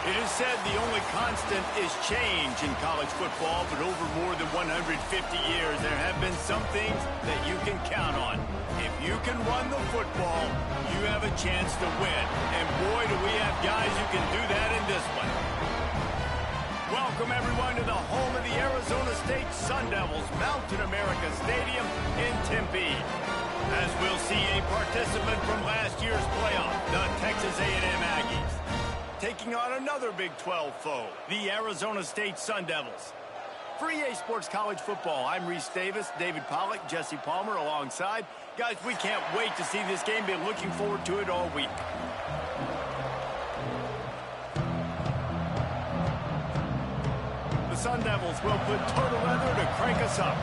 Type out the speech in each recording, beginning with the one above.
It is said the only constant is change in college football, but over more than 150 years, there have been some things that you can count on. If you can run the football, you have a chance to win. And boy, do we have guys who can do that in this one. Welcome, everyone, to the home of the Arizona State Sun Devils, Mountain America Stadium in Tempe. As we'll see a participant from last year's playoff, the Texas A&M Aggies, taking on another Big 12 foe, the Arizona State Sun Devils. For EA Sports College Football, I'm Reese Davis, David Pollack, Jesse Palmer alongside. Guys, we can't wait to see this game. Been looking forward to it all week. The Sun Devils will put total weather to crank us up.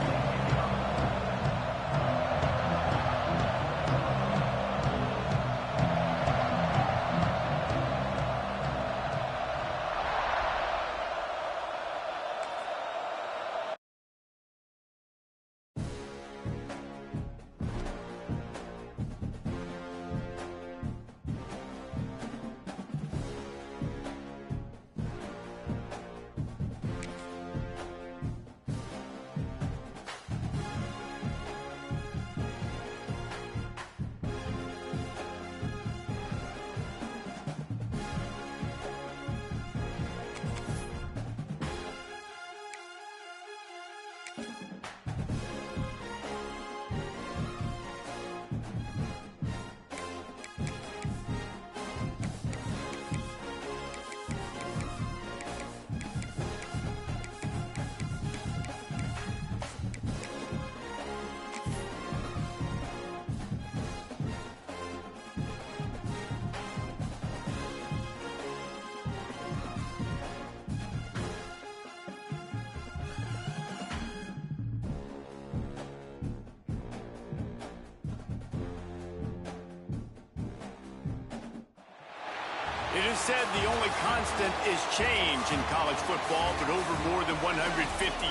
It is said the only constant is change in college football, but over more than 150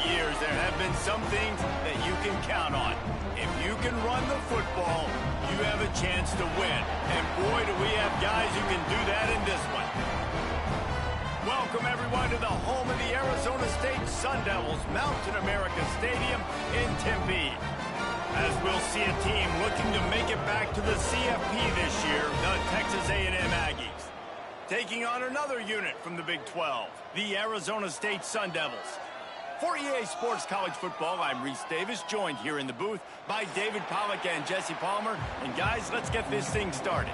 years, there have been some things that you can count on. If you can run the football, you have a chance to win. And boy, do we have guys who can do that in this one. Welcome, everyone, to the home of the Arizona State Sun Devils, Mountain America Stadium in Tempe. As we'll see a team looking to make it back to the CFP this year, the Texas A&M Aggies, taking on another unit from the Big 12, the Arizona State Sun Devils. For EA Sports College Football, I'm Reese Davis, joined here in the booth by David Pollack and Jesse Palmer. And guys, let's get this thing started.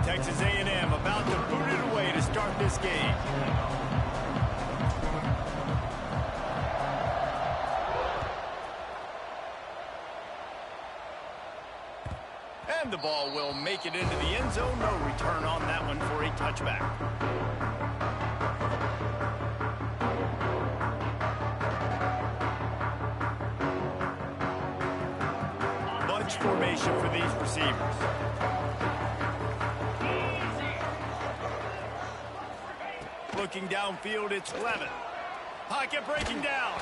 Texas A&M about to boot it away to start this game. And the ball will make it into the end zone. No return on that one for a touchback. Bunch formation for these receivers. Looking downfield, it's Levin. Pocket breaking down.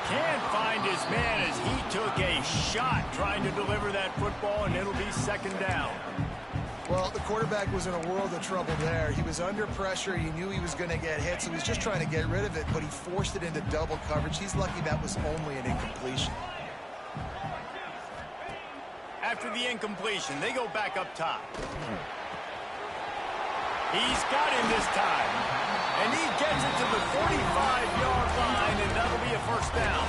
Can't find his man as he took a shot trying to deliver that football, and it'll be second down. Well, the quarterback was in a world of trouble there. He was under pressure. He knew he was going to get hit, so he was just trying to get rid of it, but he forced it into double coverage. He's lucky that was only an incompletion. After the incompletion, they go back up top. He's got him this time. And he gets it to the 45-yard line, and that'll be a first down.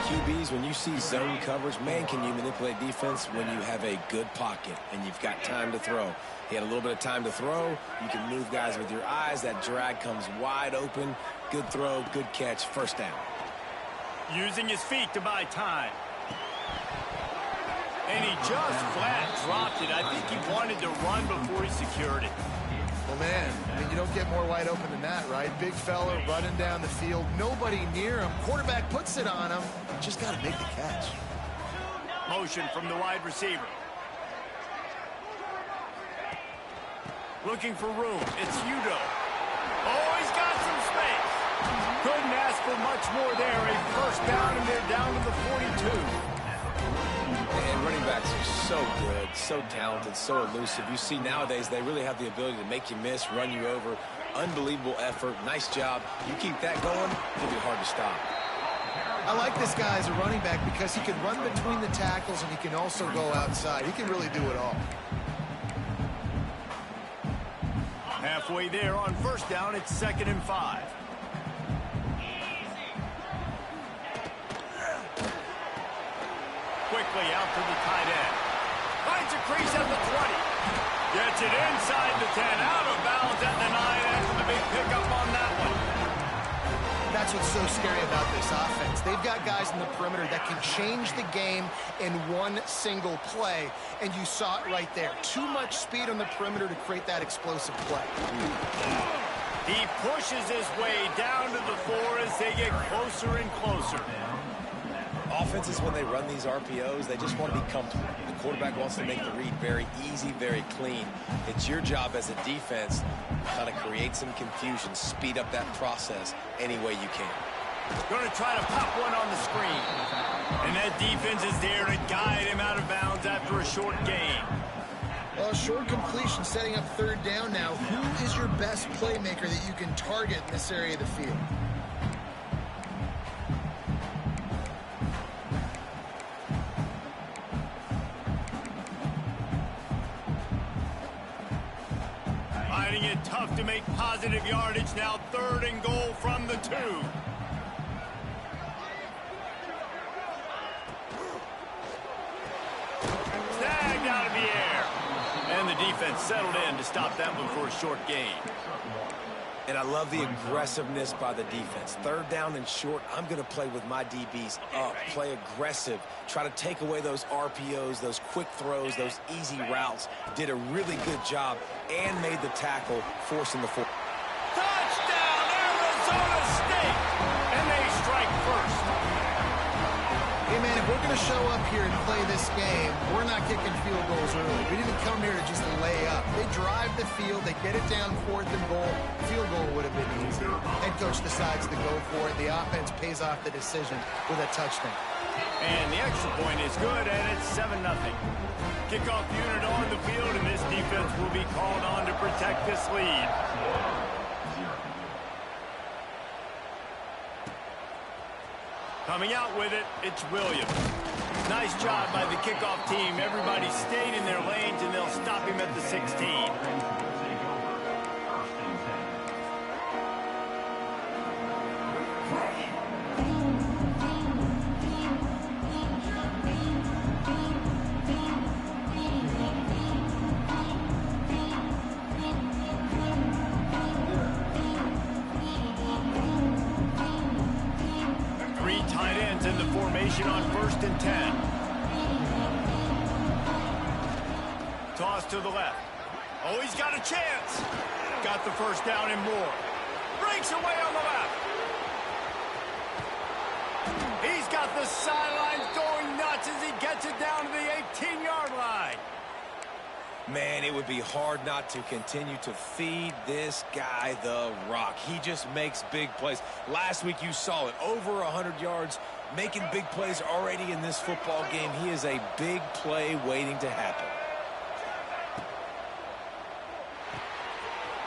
QBs, when you see zone coverage, man, can you manipulate defense when you have a good pocket and you've got time to throw. He had a little bit of time to throw. You can move guys with your eyes. That drag comes wide open. Good throw, good catch, first down. Using his feet to buy time. And he just flat dropped it. I think he wanted to run before he secured it. Well, man, I mean, you don't get more wide open than that, right? Big fella running down the field, nobody near him. Quarterback puts it on him. Just got to make the catch. motion from the wide receiver. Looking for room. It's Udo. Oh, he's got some space. Couldn't ask for much more there. A first down, and they're down to the 42. And running backs are so good, so talented, so elusive. You see nowadays they really have the ability to make you miss, run you over. Unbelievable effort. Nice job. You keep that going, it'll be hard to stop. I like this guy as a running back because he can run between the tackles and he can also go outside. He can really do it all. Halfway there on first down, it's 2nd and 5. Quickly out to the tight end. Finds a crease at the 20. Gets it inside the 10. Out of bounds at the 9 after the big pickup on that one. That's what's so scary about this offense. They've got guys in the perimeter that can change the game in one single play, and you saw it right there. Too much speed on the perimeter to create that explosive play. He pushes his way down to the 4 as they get closer and closer. Offenses, when they run these RPOs, they just want to be comfortable. The quarterback wants to make the read very easy, very clean. It's your job as a defense to kind of create some confusion, speed up that process any way you can. Going to try to pop one on the screen. And that defense is there to guide him out of bounds after a short gain. Well, short completion, setting up 3rd down now. Who is your best playmaker that you can target in this area of the field? Finding it tough to make positive yardage. Now 3rd and goal from the 2. Snagged out of the air. And the defense settled in to stop that one for a short gain. And I love the aggressiveness by the defense. 3rd down and short, I'm going to play with my DBs up, play aggressive, try to take away those RPOs, those quick throws, those easy routes. Did a really good job and made the tackle, forcing the 4. Touchdown, Arizona State! And they strike first. Hey, man, if we're going to show up here and play this game, we're not kicking field goals early. We didn't come here to just lay up. They drive the field. They get it down 4th and goal. Field goal would have been easy. Head coach decides to go for it. The offense pays off the decision with a touchdown. And the extra point is good, and it's 7-0. Kickoff unit on the field, and this defense will be called on to protect this lead. Coming out with it, it's Williams. Nice job by the kickoff team. Everybody stayed in their lanes, and they'll stop him at the 16. In the formation on 1st and 10. Toss to the left. Oh, he's got a chance. Got the first down and more. Breaks away on the left. He's got the sidelines going nuts as he gets it down to the 18-yard line. Man, it would be hard not to continue to feed this guy the rock. He just makes big plays. Last week you saw it, over 100 yards, making big plays already in this football game. He is a big play waiting to happen.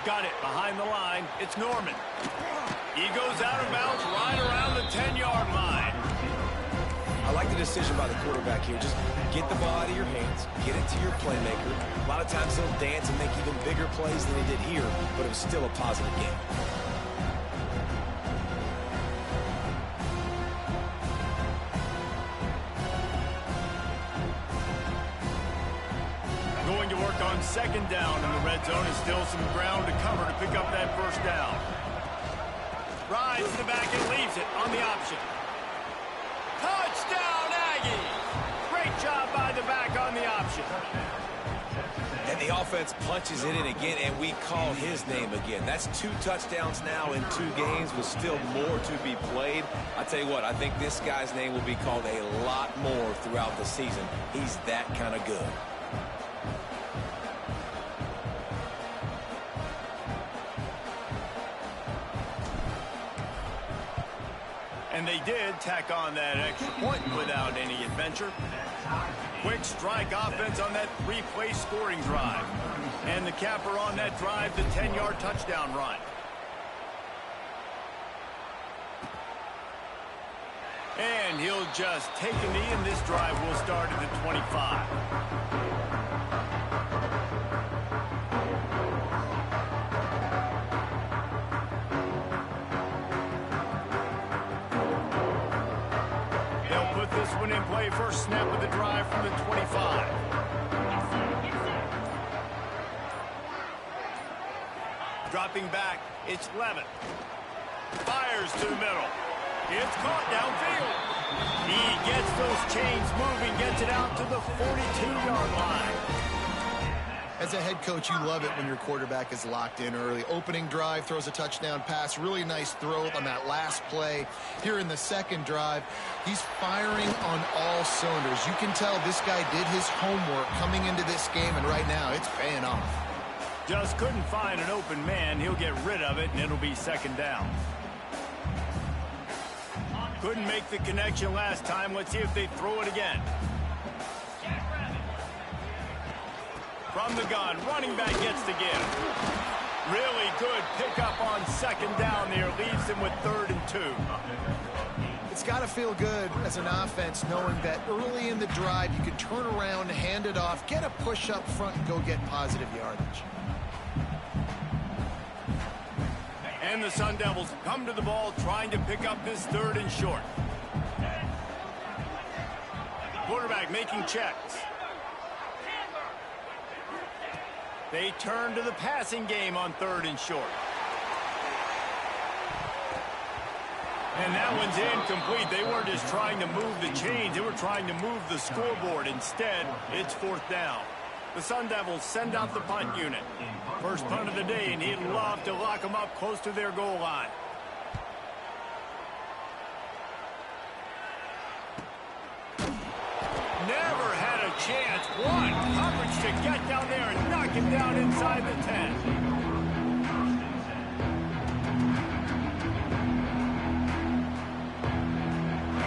Got it behind the line. It's Norman. He goes out of bounds right around the 10-yard line. I like the decision by the quarterback here. Just get the ball out of your hands, get it to your playmaker. A lot of times they'll dance and make even bigger plays than they did here, but it was still a positive game. Going to work on 2nd down, and the red zone is still some ground to cover to pick up that first down. Rides to the back and leaves it on the option. Touchdown, Aggies! Great job by the back on the option. And the offense punches it in again, and we call his name again. That's 2 touchdowns now in 2 games with still more to be played. I tell you what, I think this guy's name will be called a lot more throughout the season. He's that kind of good. And they did tack on that extra point without any adventure. Quick strike offense on that 3-play scoring drive. And the capper on that drive, the 10-yard touchdown run. And he'll just take a knee, and this drive will start at the 25. This one in play, first snap of the drive from the 25. Dropping back, it's Levin. Fires to the middle. It's caught downfield. He gets those chains moving, gets it out to the 42-yard line. As a head coach, you love it when your quarterback is locked in early. Opening drive, throws a touchdown pass. Really nice throw on that last play. Here in the second drive, he's firing on all cylinders. You can tell this guy did his homework coming into this game, and right now it's paying off. Just couldn't find an open man. He'll get rid of it, and it'll be second down. Couldn't make the connection last time. Let's see if they throw it again. From the gun, running back gets the give. Really good pickup on second down there. Leaves him with 3rd and 2. It's got to feel good as an offense knowing that early in the drive you can turn around, hand it off, get a push up front, and go get positive yardage. And the Sun Devils come to the ball trying to pick up this 3rd and short. Quarterback making checks. They turn to the passing game on 3rd and short. And that one's incomplete. They weren't just trying to move the chains. They were trying to move the scoreboard. Instead, it's 4th down. The Sun Devils send out the punt unit. First punt of the day, and he'd love to lock them up close to their goal line. Never had a chance. One coverage to get down there and knock him down inside the 10.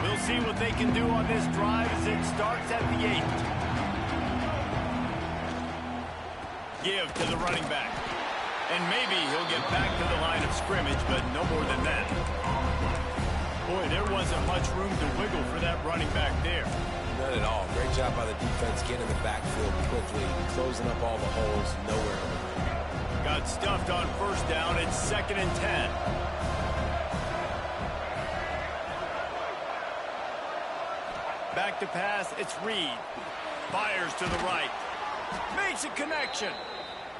We'll see what they can do on this drive as it starts at the 8. Give to the running back. And maybe he'll get back to the line of scrimmage, but no more than that. Boy, there wasn't much room to wiggle for that running back there. Not at all. Great job by the defense getting in the backfield quickly, closing up all the holes, nowhere. Got stuffed on first down. It's 2nd and 10. Back to pass. It's Reed. Fires to the right. Makes a connection.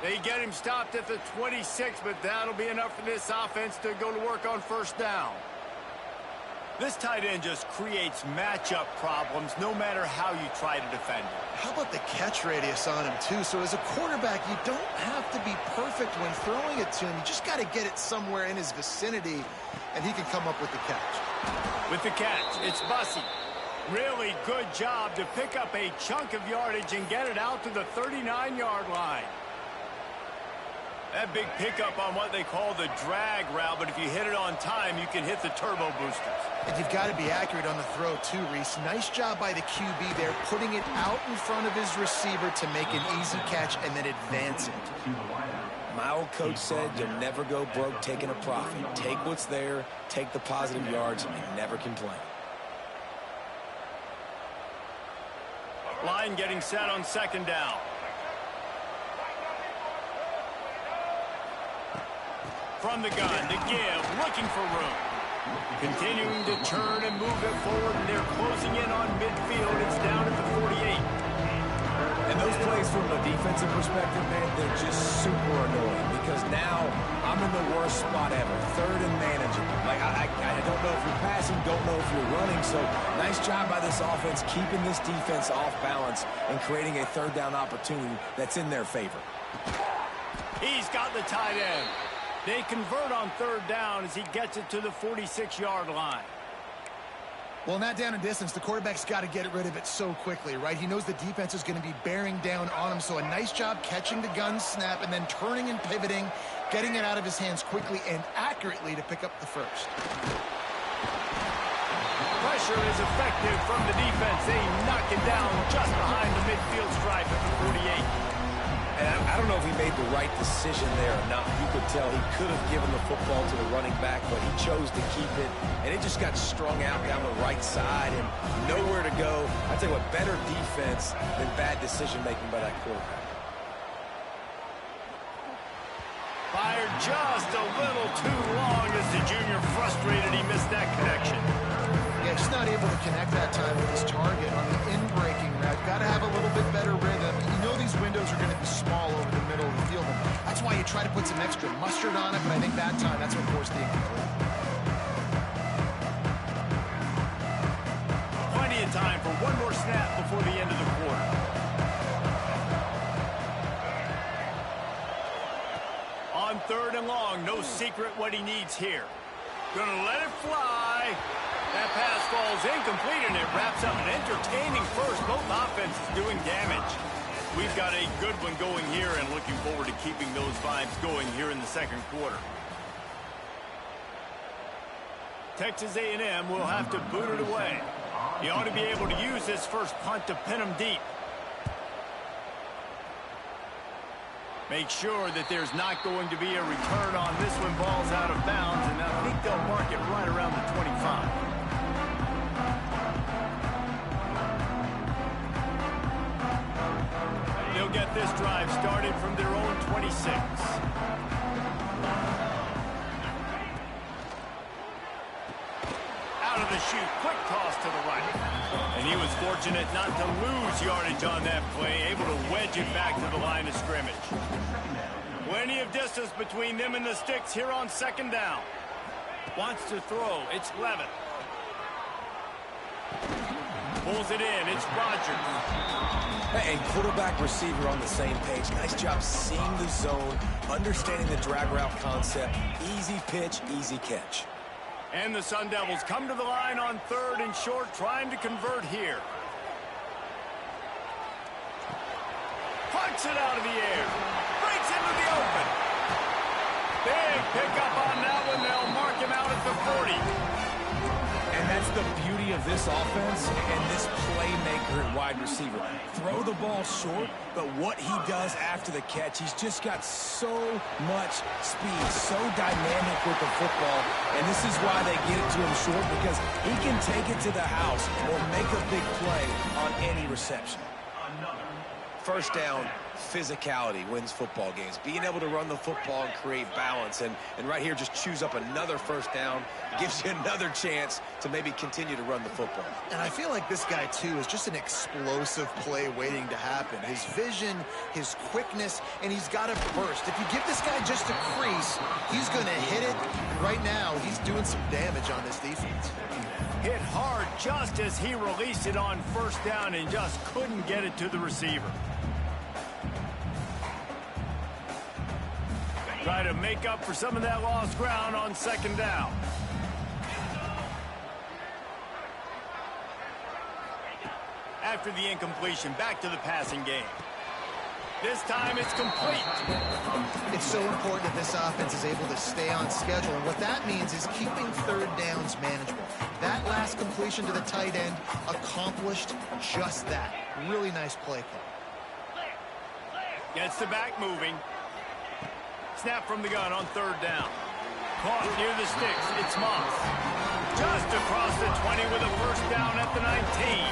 They get him stopped at the 26, but that'll be enough for this offense to go to work on first down. This tight end just creates matchup problems no matter how you try to defend him. How about the catch radius on him, too? So as a quarterback, you don't have to be perfect when throwing it to him. You just got to get it somewhere in his vicinity, and he can come up with the catch. With the catch, it's Bussey. Really good job to pick up a chunk of yardage and get it out to the 39-yard line. That big pickup on what they call the drag route, but if you hit it on time, you can hit the turbo boosters. And you've got to be accurate on the throw, too, Reese. Nice job by the QB there, putting it out in front of his receiver to make an easy catch and then advance it. My old coach said you'll never go broke taking a profit. Take what's there, take the positive yards, and never complain. Line getting set on second down. From the gun, to give, looking for room. Continuing to turn and move it forward, and they're closing in on midfield. It's down at the 48. And those plays from a defensive perspective, man, they're just super annoying because now I'm in the worst spot ever. 3rd and manageable. Like, I don't know if you're passing, don't know if you're running. So nice job by this offense keeping this defense off balance and creating a 3rd down opportunity that's in their favor. He's got the tight end. They convert on third down as he gets it to the 46-yard line. Well, in that down and distance, the quarterback's got to get rid of it so quickly, right? He knows the defense is going to be bearing down on him, so a nice job catching the gun snap and then turning and pivoting, getting it out of his hands quickly and accurately to pick up the first. Pressure is effective from the defense. They knock it down just behind the midfield stripe at the 48. And I don't know if he made the right decision there or not. You could tell he could have given the football to the running back, but he chose to keep it, and it just got strung out down the right side and nowhere to go. I tell you what, better defense than bad decision-making by that quarterback. Fired just a little too long as the junior frustrated he missed that connection. Yeah, just not able to connect that time with his target on the in-breaking route. Got to have a little bit better rhythm. You know these windows are going to be small over the middle of the field. And that's why you try to put some extra mustard on it, but I think that time that's what forced the incomplete. Plenty of time for one more snap before the end of the quarter. On third and long, no secret what he needs here. Gonna let it fly. That pass falls incomplete, and it wraps up an entertaining first. Both offenses doing damage. We've got a good one going here, and looking forward to keeping those vibes going here in the second quarter. Texas A&M will have to boot it away. He ought to be able to use this first punt to pin him deep. Make sure that there's not going to be a return on this when ball's out of bounds, and I think they'll mark it right around the 25. They'll get this drive started from their own 26. Out of the chute, quick toss to the right. And he was fortunate not to lose yardage on that play, able to wedge it back to the line of scrimmage. Plenty of distance between them and the sticks here on second down. Wants to throw, it's Levin. Pulls it in, it's Rogers. And quarterback receiver on the same page. Nice job seeing the zone, understanding the drag route concept. Easy pitch, easy catch. And the Sun Devils come to the line on third and short, trying to convert here. Punts it out of the air. Breaks into the open. Big pickup on that one. They'll mark him out at the 40. And that's the beauty of this offense and this playmaker and wide receiver. Throw the ball short, but what he does after the catch, he's just got so much speed, so dynamic with the football. And this is why they get it to him short, because he can take it to the house or make a big play on any reception. First down, physicality wins football games. Being able to run the football and create balance. And right here, just choose up another first down. Gives you another chance to maybe continue to run the football. And I feel like this guy, too, is just an explosive play waiting to happen. His vision, his quickness, and he's got a burst. If you give this guy just a crease, he's going to hit it. Right now, he's doing some damage on this defense. Hit hard just as he released it on first down and just couldn't get it to the receiver. Try to make up for some of that lost ground on second down. After the incompletion, back to the passing game. This time it's complete. It's so important that this offense is able to stay on schedule, and what that means is keeping third downs manageable. That last completion to the tight end accomplished just that. Really nice play call. Gets the back moving. Snap from the gun on third down. Caught near the sticks. It's Moss. Just across the 20 with a first down at the 19.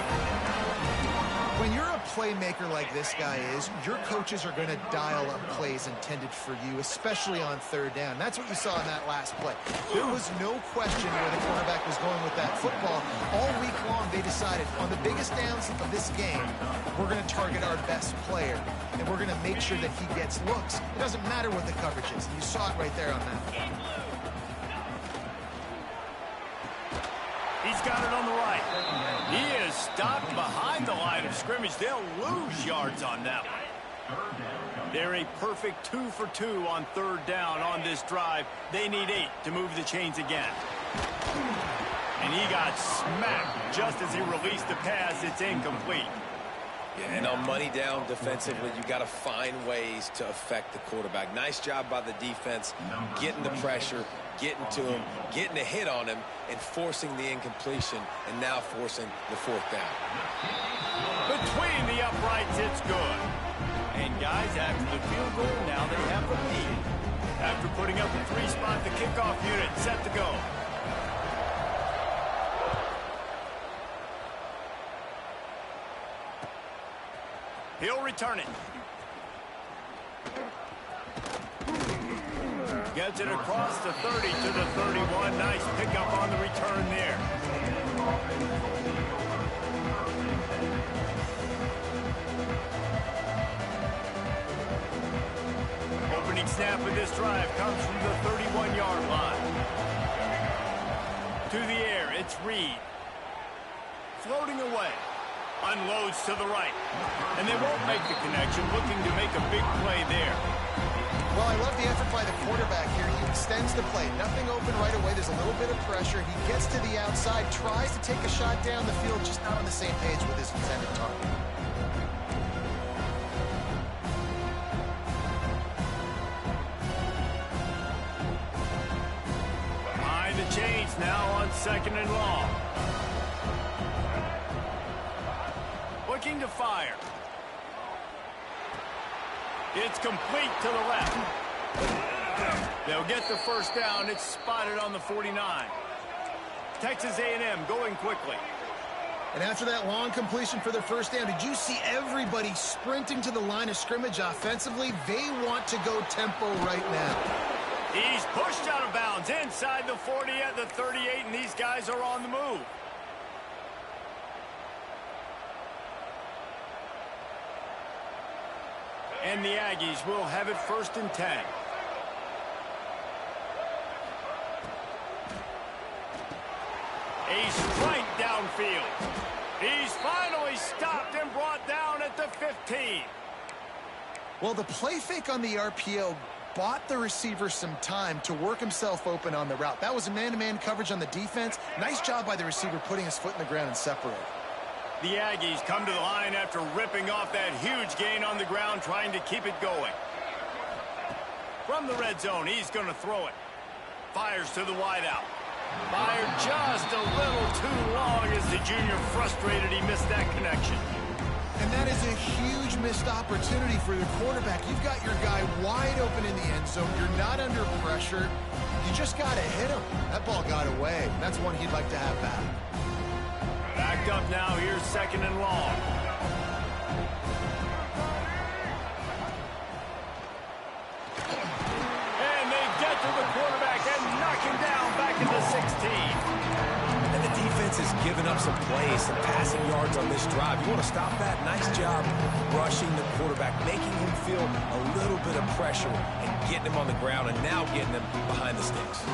When you're a playmaker like this guy is, your coaches are going to dial up plays intended for you, especially on third down. That's what you saw in that last play. There was no question where the quarterback was going with that football. All week long, they decided on the biggest downs of this game, we're going to target our best player, and we're going to make sure that he gets looks. It doesn't matter what the coverage is. You saw it right there on that play. He's got it on the right. He is stopped behind the line of scrimmage. They'll lose yards on that one. They're a perfect 2 for 2 on third down on this drive. They need 8 to move the chains again. And he got smacked just as he released the pass. It's incomplete. Yeah, and on money down defensively, you got to find ways to affect the quarterback. Nice job by the defense, getting the pressure, getting to him, getting a hit on him, and forcing the incompletion, and now forcing the fourth down. Between the uprights, it's good. And guys, after the field goal, now they have the lead. After putting up a 3-spot, the kickoff unit set to go. He'll return it. Gets it across the 30 to the 31. Nice pickup on the return there. Opening snap of this drive comes from the 31-yard line. To the air, it's Reed. Floating away. Unloads to the right. And they won't make the connection, looking to make a big play there. Well, I love the effort by the quarterback here. He extends the play. Nothing open right away. There's a little bit of pressure. He gets to the outside, tries to take a shot down the field, just not on the same page with his intended target. Behind the chains now on 2nd and long. Looking to fire. It's complete to the left. They'll get the first down. It's spotted on the 49. Texas A&M going quickly. And after that long completion for their first down, did you see everybody sprinting to the line of scrimmage offensively? They want to go tempo right now. He's pushed out of bounds inside the 40 at the 38, and these guys are on the move. And the Aggies will have it 1st and 10. A strike downfield. He's finally stopped and brought down at the 15. Well, the play fake on the RPO bought the receiver some time to work himself open on the route. That was a man-to-man coverage on the defense. Nice job by the receiver putting his foot in the ground and separating. The Aggies come to the line after ripping off that huge gain on the ground, trying to keep it going. From the red zone, he's going to throw it. Fires to the wideout. Fired just a little too long as the junior frustrated he missed that connection. And that is a huge missed opportunity for the quarterback. You've got your guy wide open in the end zone. You're not under pressure. You just got to hit him. That ball got away. That's one he'd like to have back. Backed up now, here's 2nd and long. And they get to the quarterback and knock him down back at the 16. And the defense has given up some plays, some passing yards on this drive. You want to stop that? Nice job rushing the quarterback, making him feel a little bit of pressure and getting him on the ground and now getting him behind the sticks.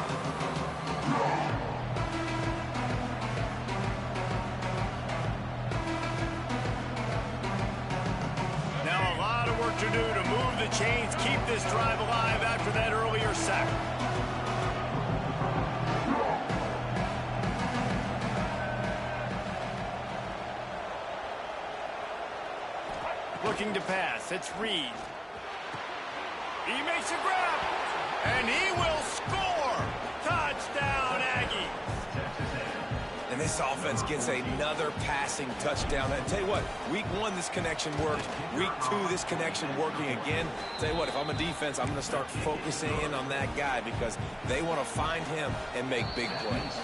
To do to move the chains, keep this drive alive after that earlier sack. Looking to pass, it's Reed. He makes a grab, and he will score. Touchdown, Aggies. And this offense gets another passing touchdown. I tell you what, week 1, this connection worked. Week 2, this connection working again. Tell you what, if I'm a defense, I'm going to start focusing in on that guy because they want to find him and make big plays.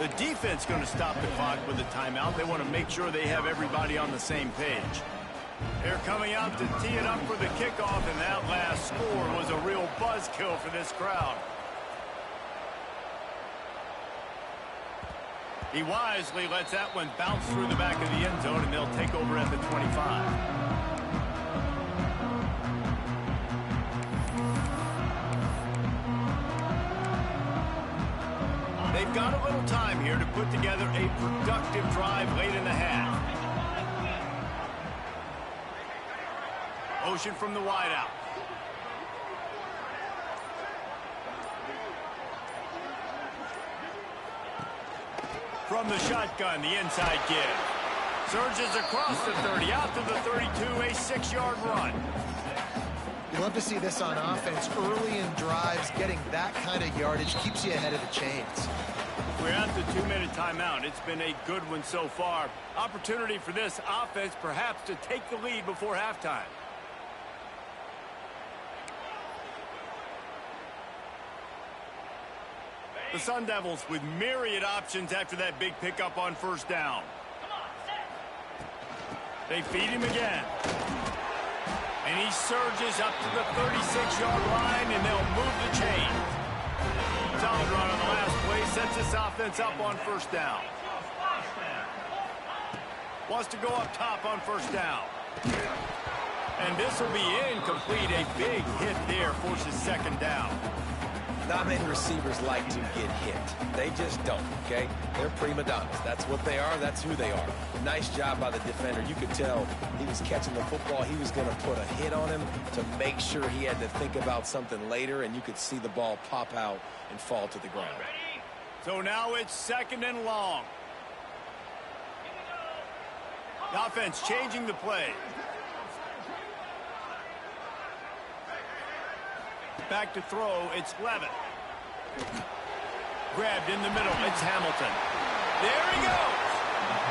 The defense going to stop the clock with a timeout. They want to make sure they have everybody on the same page. They're coming out to tee it up for the kickoff, and that last score was a real buzzkill for this crowd. He wisely lets that one bounce through the back of the end zone, and they'll take over at the 25. They've got a little time here to put together a productive drive late in the half. motion from the wideout. From the shotgun, the inside give. Surges across the 30, out to the 32, a 6-yard run. You love to see this on offense. Early in drives, getting that kind of yardage keeps you ahead of the chains. We're at the 2-minute timeout. It's been a good one so far. Opportunity for this offense perhaps to take the lead before halftime. The Sun Devils with myriad options after that big pickup on first down. They feed him again. And he surges up to the 36-yard line, and they'll move the chain. Solid run on the last play, sets this offense up on first down. Wants to go up top on first down. And this will be incomplete. A big hit there forces second down. Not many receivers like to get hit. They just don't, okay? They're prima donnas. That's what they are. That's who they are. Nice job by the defender. You could tell he was catching the football. He was going to put a hit on him to make sure he had to think about something later, and you could see the ball pop out and fall to the ground. So now it's second and long. The offense changing the play. Back to throw, it's Levitt. Grabbed in the middle, it's Hamilton. There he goes.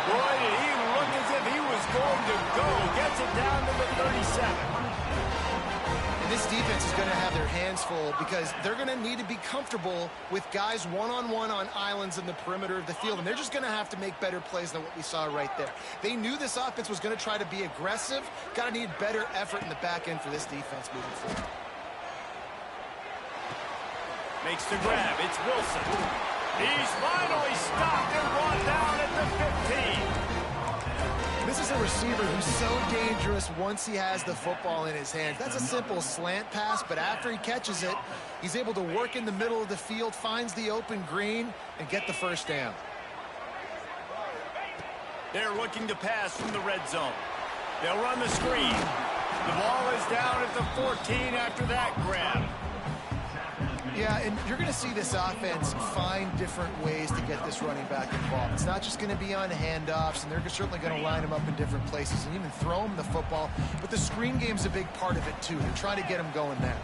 Boy, did he look as if he was going to go. Gets it down to the 37. And this defense is going to have their hands full because they're going to need to be comfortable with guys one-on-one on islands in the perimeter of the field. And they're just going to have to make better plays than what we saw right there. They knew this offense was going to try to be aggressive. Got to need better effort in the back end for this defense moving forward. Makes the grab. It's Wilson. He's finally stopped and brought down at the 15. This is a receiver who's so dangerous once he has the football in his hands. That's a simple slant pass, but after he catches it, he's able to work in the middle of the field, finds the open green, and get the first down. They're looking to pass from the red zone. They'll run the screen. The ball is down at the 14 after that grab. Yeah, and you're going to see this offense find different ways to get this running back involved. It's not just going to be on handoffs, and they're certainly going to line him up in different places and even throw him the football. But the screen game's a big part of it, too. They're trying to get him going there.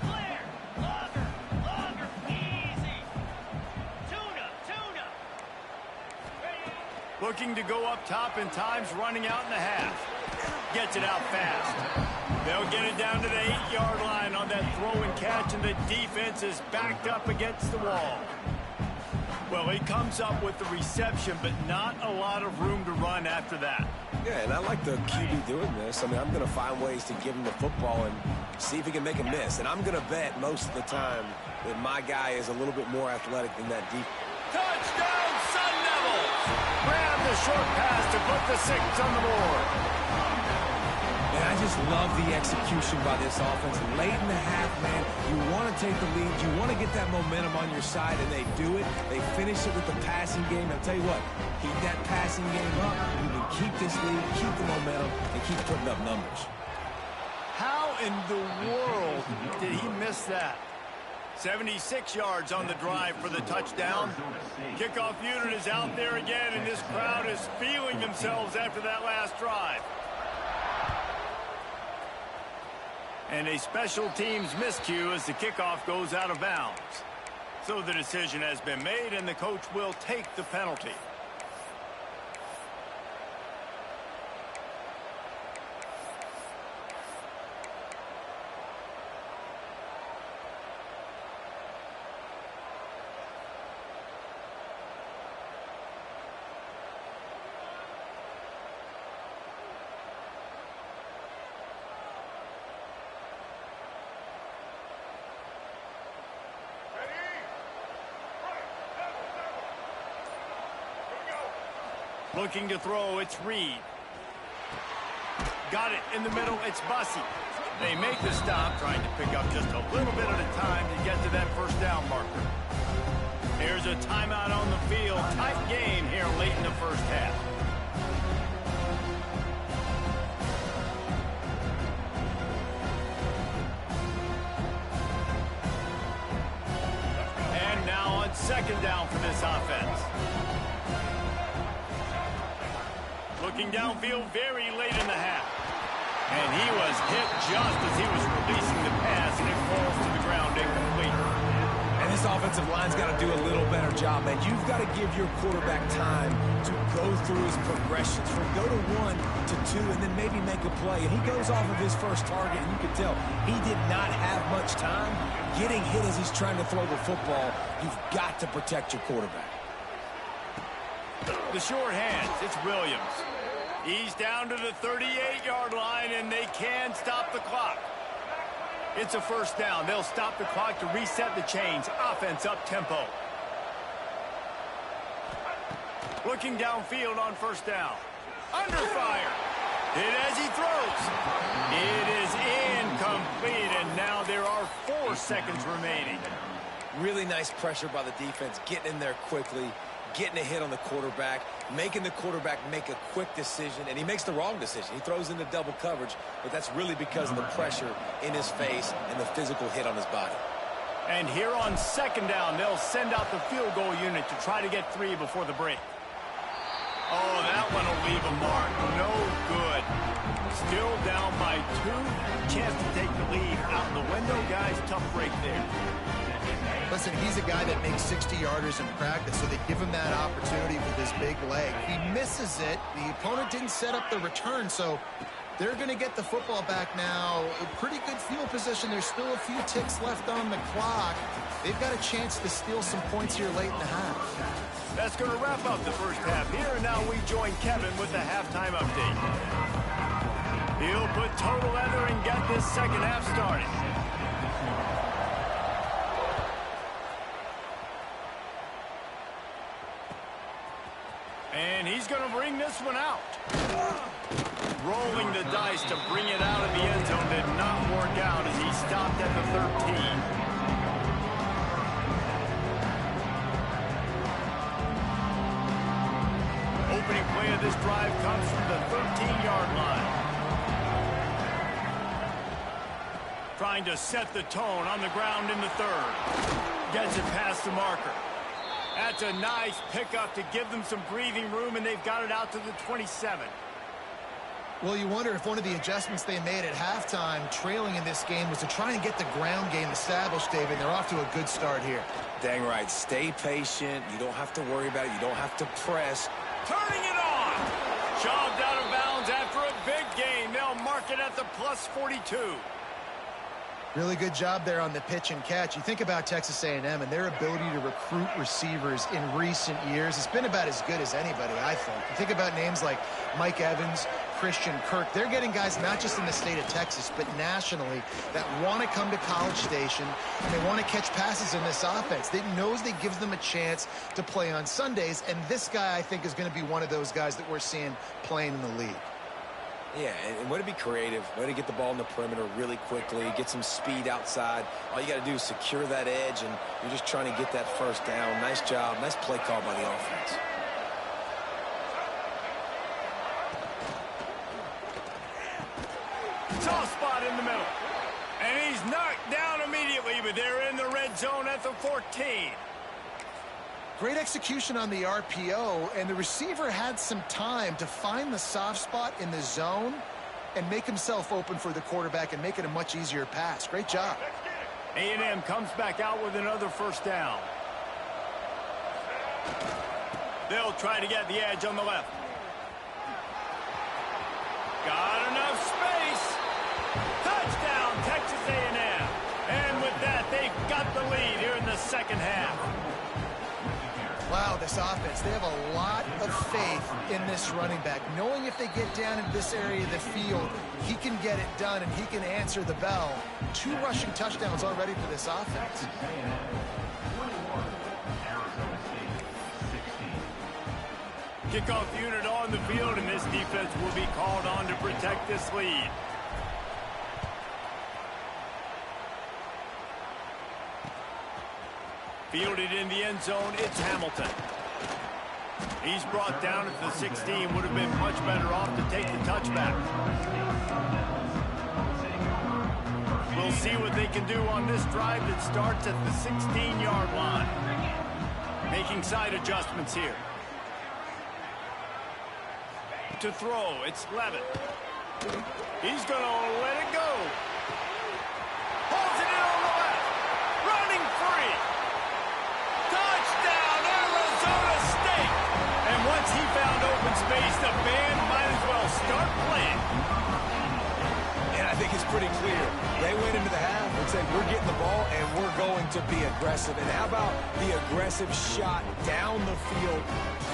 Looking to go up top in times, running out in the half. Gets it out fast. They'll get it down to the 8-yard line on that throw and catch, and the defense is backed up against the wall. Well, he comes up with the reception, but not a lot of room to run after that. Yeah, and I like the QB doing this. I mean, I'm going to find ways to give him the football and see if he can make a miss. And I'm going to bet most of the time that my guy is a little bit more athletic than that deep. Touchdown, Sun Devils! Grab the short pass to put the 6 on the board. And I just love the execution by this offense. Late in the half, man, you want to take the lead. You want to get that momentum on your side, and they do it. They finish it with the passing game. I'll tell you what, keep that passing game up. You can keep this lead, keep the momentum, and keep putting up numbers. How in the world did he miss that? 76 yards on the drive for the touchdown. Kickoff unit is out there again, and this crowd is feeling themselves after that last drive. And a special teams miscue as the kickoff goes out of bounds. So the decision has been made, and the coach will take the penalty. Looking to throw, it's Reed. Got it in the middle, it's Bussey. They make the stop, trying to pick up just a little bit at a time to get to that first down marker. Here's a timeout on the field. Tight game here late in the first half. this offense. Looking downfield very late in the half. And he was hit just as he was releasing the pass, and it falls to the ground incomplete. And this offensive line's got to do a little better job, man. You've got to give your quarterback time to go through his progressions, from go to 1 to 2, and then maybe make a play. And he goes off of his first target, and you can tell he did not have much time getting hit as he's trying to throw the football. You've got to protect your quarterback. The short hands, it's Williams. He's down to the 38-yard line, and they can stop the clock. It's a first down. They'll stop the clock to reset the chains. Offense up-tempo. Looking downfield on first down. Under fire. Hit as he throws. It is incomplete, and now there are 4 seconds remaining. Really nice pressure by the defense, getting in there quickly, getting a hit on the quarterback, making the quarterback make a quick decision, and he makes the wrong decision. He throws into double coverage, but that's really because of the pressure in his face and the physical hit on his body. And here on second down, they'll send out the field goal unit to try to get 3 before the break. Oh, that one will leave a mark. No good. Still down by 2. Chance to take the lead out the window. Guys, tough break there. Listen, he's a guy that makes 60-yarders in practice, so they give him that opportunity with his big leg. He misses it. The opponent didn't set up the return, so they're going to get the football back now. A pretty good field position. There's still a few ticks left on the clock. They've got a chance to steal some points here late in the half. That's going to wrap up the first half here, and now we join Kevin with the halftime update. He'll put total leather and get this second half started. And he's going to bring this one out. Rolling the dice to bring it out of the end zone did not work out as he stopped at the 13. Opening play of this drive comes from the 13-yard line. Trying to set the tone on the ground in the 3rd. Gets it past the marker. That's a nice pickup to give them some breathing room, and they've got it out to the 27. Well, you wonder if one of the adjustments they made at halftime, trailing in this game, was to try and get the ground game established, David. They're off to a good start here. Dang right. Stay patient. You don't have to worry about it. You don't have to press. Turning it on. Shoved out of bounds after a big gain. They'll mark it at the plus 42. Really good job there on the pitch and catch. You think about Texas A&M and their ability to recruit receivers in recent years. It's been about as good as anybody, I think. You think about names like Mike Evans, Christian Kirk. They're getting guys not just in the state of Texas, but nationally that want to come to College Station, and they want to catch passes in this offense. They knows they gives them a chance to play on Sundays, and this guy, I think, is going to be one of those guys that we're seeing playing in the league. Yeah, and way to be creative, way to get the ball in the perimeter really quickly, get some speed outside. All you got to do is secure that edge, and you're just trying to get that first down. Nice job, nice play call by the offense. Soft spot in the middle. And he's knocked down immediately, but they're in the red zone at the 14. Great execution on the RPO, and the receiver had some time to find the soft spot in the zone and make himself open for the quarterback and make it a much easier pass. Great job. A&M comes back out with another first down. They'll try to get the edge on the left. Got enough space. Touchdown, Texas A&M. And with that, they've got the lead here in the second half. Wow, this offense, they have a lot of faith in this running back, knowing if they get down into this area of the field, he can get it done and he can answer the bell. 2 rushing touchdowns already for this offense. Kickoff unit on the field, and this defense will be called on to protect this lead. Fielded in the end zone, it's Hamilton. He's brought down at the 16. Would have been much better off to take the touchback. We'll see what they can do on this drive that starts at the 16-yard line. Making side adjustments here. To throw, it's Levitt. He's going to let it go. Holds it in on the left. Running free. Touchdown, Arizona State. And once he found open space, the band might as well start playing. And I think it's pretty clear. They went into the half and said, we're getting the ball and we're going to be aggressive. And how about the aggressive shot down the field,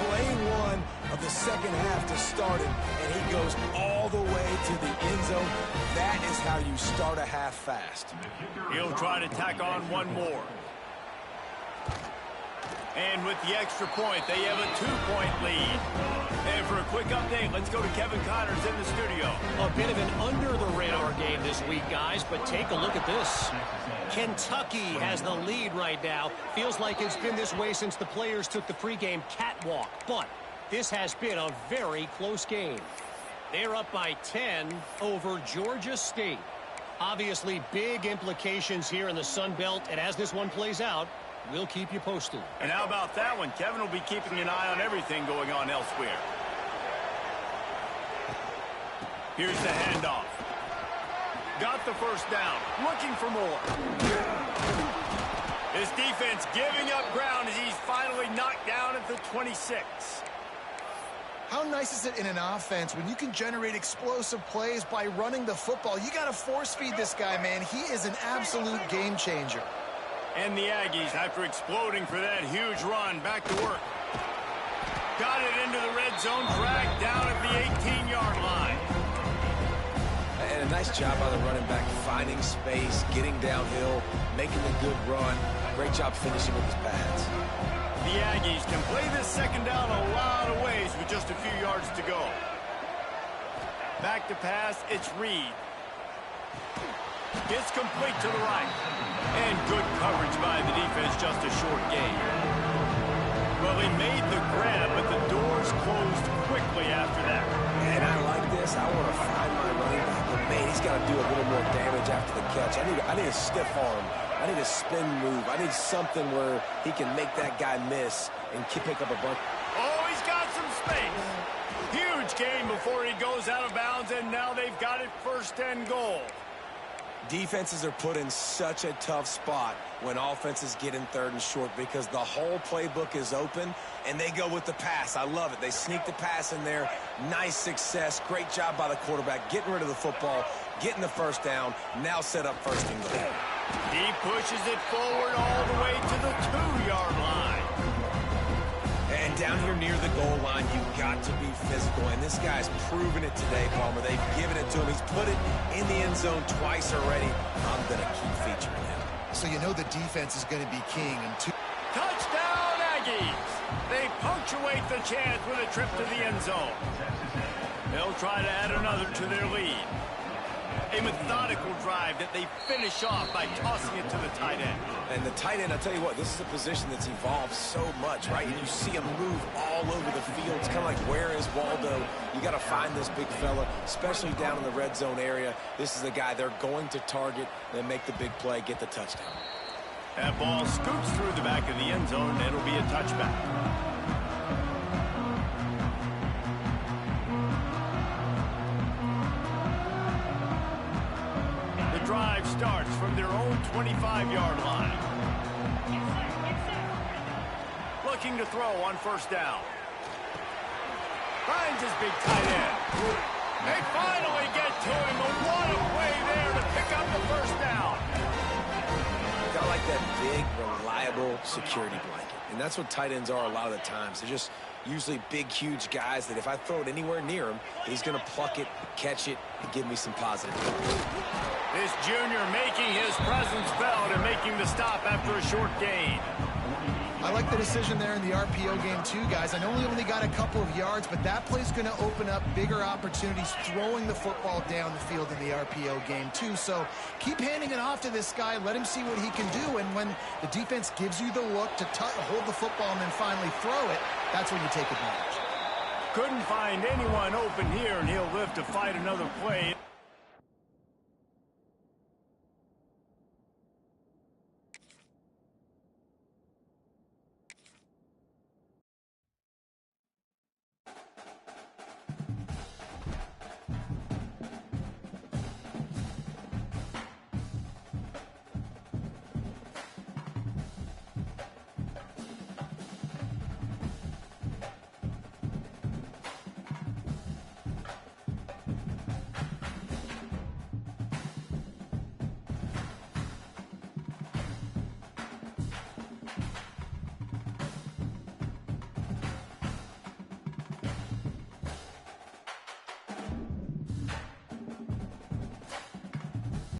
play one of the second half to start it, and he goes all the way to the end zone. That is how you start a half fast. He'll try to tack on one more. And with the extra point, they have a 2-point lead. And for a quick update, let's go to Kevin Connors in the studio. A bit of an under-the-radar game this week, guys, but take a look at this. Kentucky has the lead right now. Feels like it's been this way since the players took the pregame catwalk. But this has been a very close game. They're up by 10 over Georgia State. Obviously, big implications here in the Sun Belt, and as this one plays out, we'll keep you posted. And how about that one? Kevin will be keeping an eye on everything going on elsewhere. Here's the handoff. Got the first down. Looking for more. His defense giving up ground as he's finally knocked down at the 26. How nice is it in an offense when you can generate explosive plays by running the football? You got to force feed this guy, man. He is an absolute game changer. And the Aggies, after exploding for that huge run, back to work. Got it into the red zone, dragged down at the 18-yard line. And a nice job by the running back, finding space, getting downhill, making a good run. Great job finishing with his pads. The Aggies can play this second down a lot of ways with just a few yards to go. Back to pass, it's Reed. Gets complete to the right. And good coverage by the defense, just a short gain. Well, he made the grab, but the doors closed quickly after that. And I like this. I want to find my running back, but man, he's got to do a little more damage after the catch. I need a stiff arm. I need a spin move. I need something where he can make that guy miss and pick up a bunch. Oh, he's got some space. Huge gain before he goes out of bounds, and now they've got it 1st and goal. Defenses are put in such a tough spot when offenses get in 3rd and short because the whole playbook is open and they go with the pass. I love it. They sneak the pass in there. Nice success. Great job by the quarterback getting rid of the football, getting the first down, now set up 1st and goal. He pushes it forward all the way to the 2-yard line. And down here near the goal line, you've got to be physical. And this guy's proven it today, Palmer. They've given it to him. He's put it in the end zone twice already. I'm going to keep featuring him. So you know the defense is going to be king. Touchdown, Aggies! They punctuate the chance with a trip to the end zone. They'll try to add another to their lead. A methodical drive that they finish off by tossing it to the tight end. And the tight end, I'll tell you what, this is a position that's evolved so much, right? And you see him move all over the field. It's kind of like, where is Waldo? You got to find this big fella, especially down in the red zone area. This is the guy they're going to target, then make the big play, get the touchdown. That ball scoots through the back of the end zone, and it'll be a touchback. Drive starts from their own 25-yard line. Looking to throw on 1st down. Finds his big tight end. They finally get to him, but what a play there to pick up the 1st down. I like that big, reliable security blanket. And that's what tight ends are a lot of the times. They're just usually big, huge guys that if I throw it anywhere near him, he's going to pluck it, catch it, and give me some positive. This junior making his presence felt and making the stop after a short gain. I like the decision there in the RPO game too, guys. I know he only got a couple of yards, but that play's going to open up bigger opportunities throwing the football down the field in the RPO game too. So keep handing it off to this guy. Let him see what he can do. And when the defense gives you the look to hold the football and then finally throw it, that's when you take advantage. Couldn't find anyone open here, and he'll live to fight another play.